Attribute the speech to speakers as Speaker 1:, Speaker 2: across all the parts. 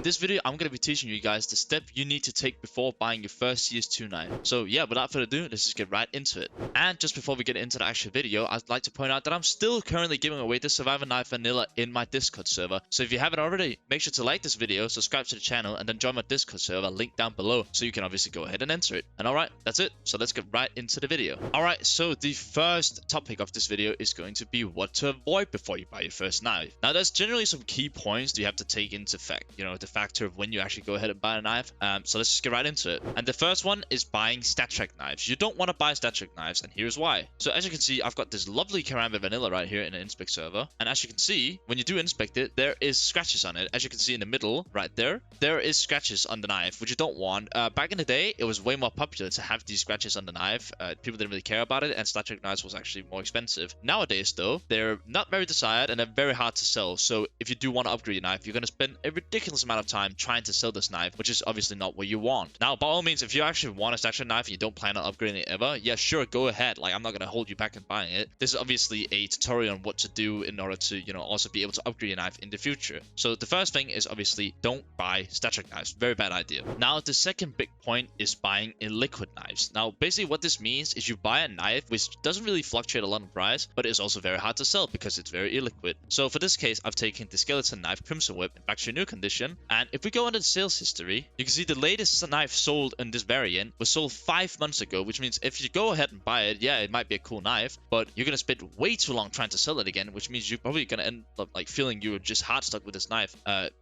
Speaker 1: In this video, I'm going to be teaching you guys the step you need to take before buying your first CS2 knife. So yeah, without further ado, let's just get right into it. And just before we get into the actual video, I'd like to point out that I'm still currently giving away the Survivor Knife Vanilla in my Discord server. So if you haven't already, make sure to like this video, subscribe to the channel, and then join my Discord server, link down below, so you can obviously go ahead and enter it. And alright, that's it. So let's get right into the video. Alright, so the first topic of this video is going to be what to avoid before you buy your first knife. Now, there's generally some key points that you have to take into effect, the factor of when you actually go ahead and buy a knife. So let's just get right into it. And the first one is buying StatTrak knives. You don't want to buy StatTrak knives, and here's why. So as you can see, I've got this lovely Ceramic Vanilla right here in an inspect server. And as you can see, when you do inspect it, there is scratches on it. As you can see in the middle, right there is scratches on the knife, which you don't want. Back in the day, it was way more popular to have these scratches on the knife. People didn't really care about it, and StatTrak knives was actually more expensive. Nowadays, though, they're not very desired, and they're very hard to sell. So if you do want to upgrade your knife, you're going to spend a ridiculous amount of time trying to sell this knife, which is obviously not what you want. Now, by all means, if you actually want a StatTrak knife and you don't plan on upgrading it ever, yeah, sure, go ahead. Like, I'm not going to hold you back in buying it. This is obviously a tutorial on what to do in order to, also be able to upgrade your knife in the future. So the first thing is obviously don't buy StatTrak knives. Very bad idea. Now, the second big point is buying illiquid knives. Now, basically what this means is you buy a knife which doesn't really fluctuate a lot in price, but is also very hard to sell because it's very illiquid. So for this case, I've taken the skeleton knife Crimson Whip in factory new condition, and if we go into the sales history, you can see the latest knife sold in this variant was sold 5 months ago, which means if you go ahead and buy it, yeah, it might be a cool knife, but you're gonna spend way too long trying to sell it again, which means you're probably gonna end up like feeling you're just hard stuck with this knife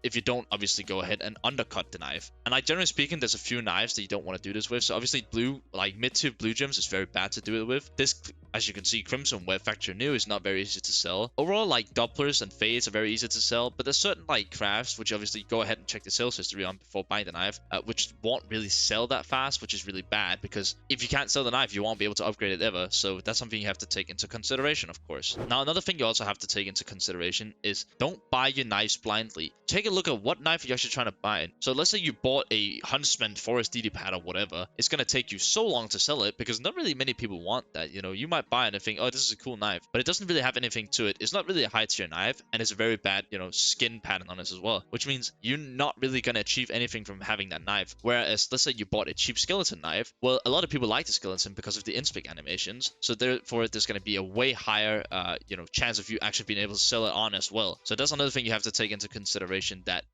Speaker 1: if you don't obviously go ahead and undercut the knife. And like generally speaking, there's a few knives that you don't want to do this with. So obviously mid to blue gems is very bad to do it with. This, as you can see, Crimson Whip factory new is not very easy to sell. Overall, like dopplers and fades are very easy to sell, but there's certain like crafts which obviously go ahead and check the sales history on before buying the knife, which won't really sell that fast, which is really bad because if you can't sell the knife, you won't be able to upgrade it ever. So that's something you have to take into consideration, of course. Now, another thing you also have to take into consideration is don't buy your knives blindly. Take a look at what knife you're actually trying to buy. So let's say you bought a Huntsman Forest DD pad or whatever. It's going to take you so long to sell it because not really many people want that. You might buy it and think, oh, this is a cool knife, but it doesn't really have anything to it. It's not really a high tier knife, and it's a very bad, skin pattern on it as well, which means you're not really going to achieve anything from having that knife. Whereas, let's say you bought a cheap skeleton knife. Well, a lot of people like the skeleton because of the inspect animations. So therefore, there's going to be a way higher, chance of you actually being able to sell it on as well. So that's another thing you have to take into consideration.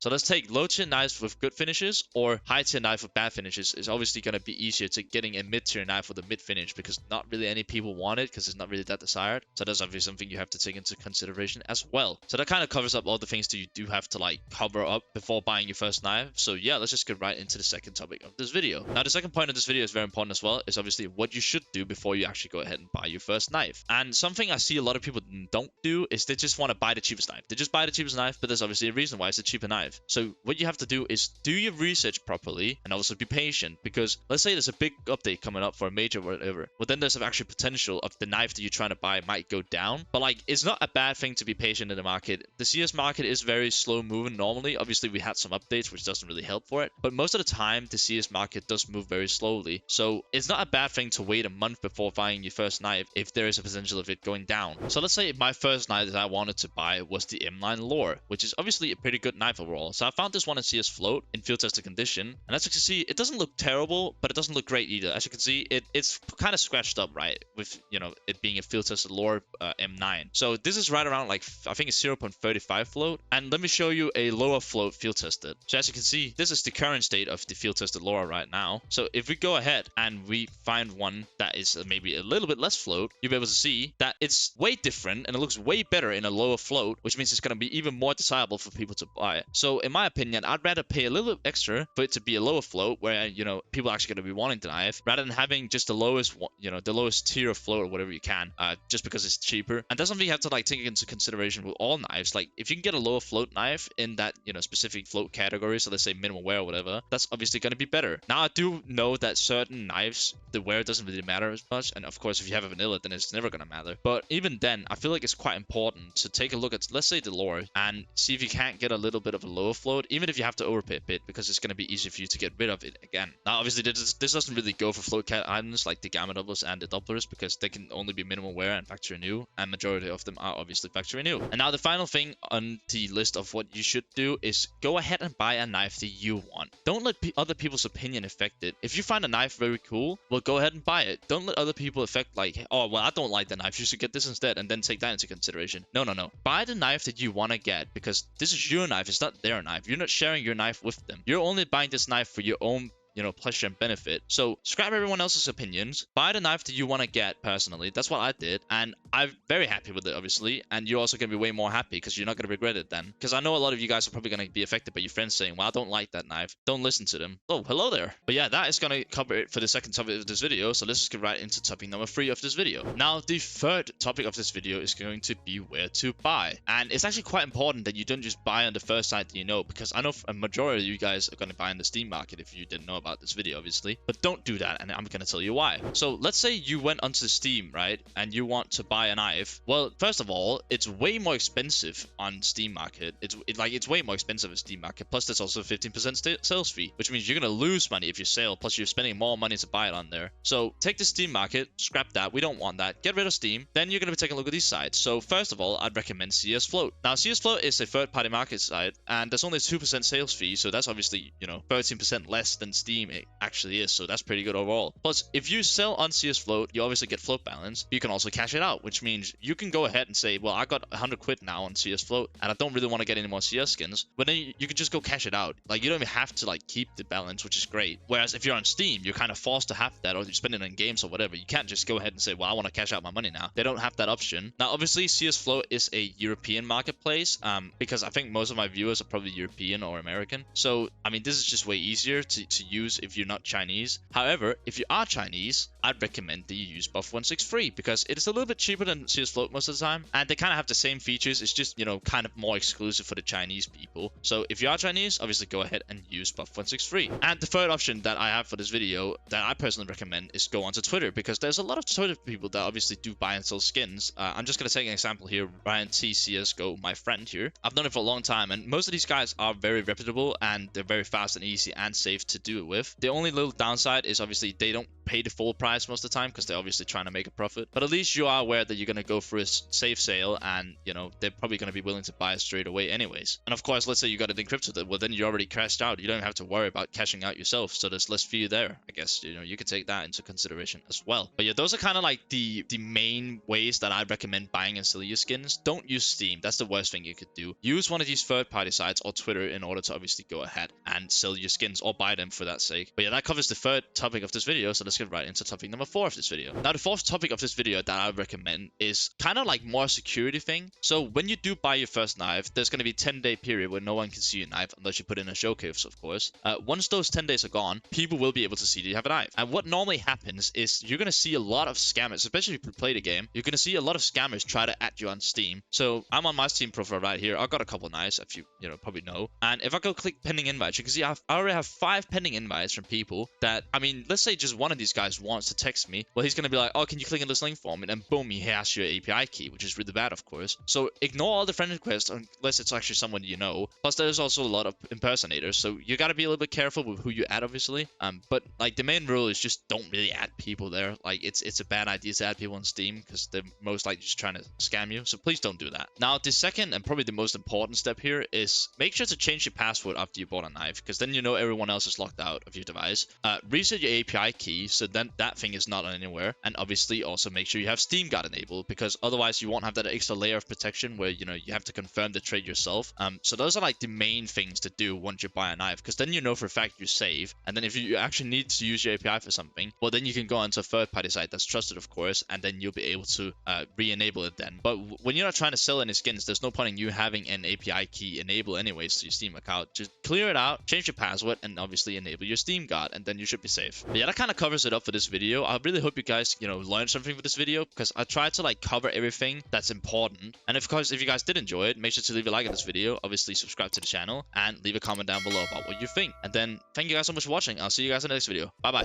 Speaker 1: So let's take low tier knives with good finishes or high tier knife with bad finishes. Is obviously going to be easier to getting a mid tier knife with a mid finish because not really any people want it because it's not really that desired. So that's obviously something you have to take into consideration as well. So that kind of covers up all the things that you do have to like cover up before buying your first knife. So yeah, let's just get right into the second topic of this video. Now, the second point of this video is very important as well. Is obviously what you should do before you actually go ahead and buy your first knife. And something I see a lot of people don't do is they just want to buy the cheapest knife. They just buy the cheapest knife, but there's obviously a reason why it's a cheaper knife. So what you have to do is do your research properly and also be patient, because let's say there's a big update coming up for a major or whatever. Well, then there's actually potential of the knife that you're trying to buy might go down. But like, it's not a bad thing to be patient in the market. The CS market is very slow moving normally. Obviously, we had some updates, which doesn't really help for it. But most of the time, the CS market does move very slowly. So it's not a bad thing to wait a month before buying your first knife if there is a potential of it going down. So let's say my first knife that I wanted to buy was the M9 Lore, which is obviously a pretty good knife overall. So I found this one in CS Float in field tested condition. And as you can see, it doesn't look terrible, but it doesn't look great either. As you can see, it's kind of scratched up, right? With, it being a field tested Lore M9. So this is right around like, I think it's 0.35 float. And let me show you a lower float field tested. So as you can see, this is the current state of the field tested Lore right now. So if we go ahead and we find one that is maybe a little bit less float, you'll be able to see that it's way different and it looks way better in a lower float, which means it's going to be even more desirable for people to buy. So in my opinion, I'd rather pay a little bit extra for it to be a lower float where, people are actually going to be wanting the knife rather than having just the lowest, the lowest tier of float or whatever you can, just because it's cheaper. And that's something you have to like take into consideration with all knives. Like if you can get a lower float knife in that, specific float category, so let's say minimal wear or whatever, that's obviously going to be better. Now, I do know that certain knives, the wear doesn't really matter as much. And of course, if you have a vanilla, then it's never going to matter. But even then, I feel like it's quite important to take a look at, let's say, the Lore and see if you can't get a little bit of a lower float, even if you have to overpay a bit, because it's going to be easy for you to get rid of it again. Now, obviously, this doesn't really go for float cat items like the gamma doubles and the dopplers, because they can only be minimal wear and factory new, and majority of them are obviously factory new. And now the final thing on the list of what you should do is go ahead and buy a knife that you want. Don't let other people's opinion affect it. If you find a knife very cool, well, go ahead and buy it. Don't let other people affect like, oh, well, I don't like the knife, you should get this instead, and then take that into consideration. No, no, no. Buy the knife that you want to get, because this is your knife, it's not their knife. You're not sharing your knife with them. You're only buying this knife for your own, you know, pleasure and benefit. So scrap everyone else's opinions, buy the knife that you want to get. Personally, that's what I did, and I'm very happy with it, obviously, and you're also going to be way more happy because you're not going to regret it then. Because I know a lot of you guys are probably going to be affected by your friends saying, well, I don't like that knife. Don't listen to them. Oh, hello there. But yeah, that is going to cover it for the second topic of this video, so let's just get right into topic number 3 of this video. Now, the third topic of this video is going to be where to buy, and it's actually quite important that you don't just buy on the first site that you know, because I know a majority of you guys are going to buy in the Steam market if you didn't know about this video, obviously, but don't do that, and I'm going to tell you why. So let's say you went onto Steam, right, and you want to buy a knife. Well, first of all, it's way more expensive on Steam market. It's way more expensive on Steam market, plus there's also 15% sales fee, which means you're going to lose money if you sell, plus you're spending more money to buy it on there. So take the Steam market, scrap that, we don't want that, get rid of Steam. Then you're going to be taking a look at these sites. So first of all, I'd recommend CS Float. Now, CS Float is a third-party market site, and there's only a 2% sales fee, so that's obviously, you know, 13% less than Steam it actually is, so that's pretty good overall. Plus, if you sell on CS Float, you obviously get float balance. You can also cash it out, which means you can go ahead and say, well, I got 100 quid now on CS Float, and I don't really want to get any more CS skins, but then you can just go cash it out. Like, you don't even have to, like, keep the balance, which is great. Whereas if you're on Steam, you're kind of forced to have that, or you spend it on games or whatever. You can't just go ahead and say, well, I want to cash out my money now. They don't have that option. Now, obviously, CS Float is a European marketplace, because I think most of my viewers are probably European or American. So, I mean, this is just way easier to use if you're not Chinese. However, if you are Chinese, I'd recommend that you use Buff163 because it is a little bit cheaper than CS Float most of the time, and they kind of have the same features. It's just, you know, kind of more exclusive for the Chinese people. So if you are Chinese, obviously go ahead and use Buff163. And the third option that I have for this video that I personally recommend is go onto Twitter, because there's a lot of Twitter people that obviously do buy and sell skins. I'm just going to take an example here. Ryan T CSGO, my friend here. I've known him for a long time, and most of these guys are very reputable, and they're very fast and easy and safe to do it with. The only little downside is obviously they don't pay the full price most of the time because they're obviously trying to make a profit. But at least you are aware that you're going to go through a safe sale, and, you know, they're probably going to be willing to buy it straight away anyways. And of course, let's say you got it encrypted, well, then you already cashed out. You don't have to worry about cashing out yourself, so there's less fee there. I guess, you know, you could take that into consideration as well. But yeah, those are kind of like the main ways that I recommend buying and selling your skins. Don't use Steam. That's the worst thing you could do. Use one of these third-party sites or Twitter in order to obviously go ahead and sell your skins, or buy them for that sake. But yeah, that covers the third topic of this video, so let's get right into topic number 4 of this video. Now, the fourth topic of this video that I recommend is kind of like more security thing. So when you do buy your first knife, there's going to be a 10-day period where no one can see your knife unless you put in a showcase, of course. Once those 10 days are gone, people will be able to see that you have a knife. And what normally happens is you're going to see a lot of scammers, especially if you play the game. You're going to see a lot of scammers try to add you on Steam. So I'm on my Steam profile right here. I've got a couple knives, if you probably know. And if I go click pending invites, you can see I already have 5 pending invites from people that, I mean, let's say just one of these guys wants to text me. Well, he's going to be like, oh, can you click on this link for me? And then boom, he has your API key, which is really bad, of course. So ignore all the friend requests unless it's actually someone you know. Plus, there's also a lot of impersonators, so you got to be a little bit careful with who you add, obviously. But like the main rule is just don't really add people there. Like it's a bad idea to add people on Steam because they're most likely just trying to scam you. So please don't do that. Now, the second and probably the most important step here is make sure to change your password after you bought a knife, because then you know everyone else is locked out of your device. Reset your API key so then that thing is not on anywhere, and obviously also make sure you have Steam Guard enabled, because otherwise you won't have that extra layer of protection where, you know, you have to confirm the trade yourself. So those are like the main things to do once you buy a knife, because then you know for a fact you're safe. And then if you actually need to use your API for something, well, then you can go onto a third-party site that's trusted, of course, and then you'll be able to re-enable it then. But when you're not trying to sell any skins, there's no point in you having an API key enabled anyways to your Steam account. Just clear it out, change your password, and obviously enable your Steam Guard, and then you should be safe. But yeah, that kind of covers it up for this video. I really hope you guys, you know, learned something for this video, because I tried to like cover everything that's important. And of course, if you guys did enjoy it, make sure to leave a like on this video, obviously subscribe to the channel, and leave a comment down below about what you think. And then thank you guys so much for watching. I'll see you guys in the next video. Bye bye.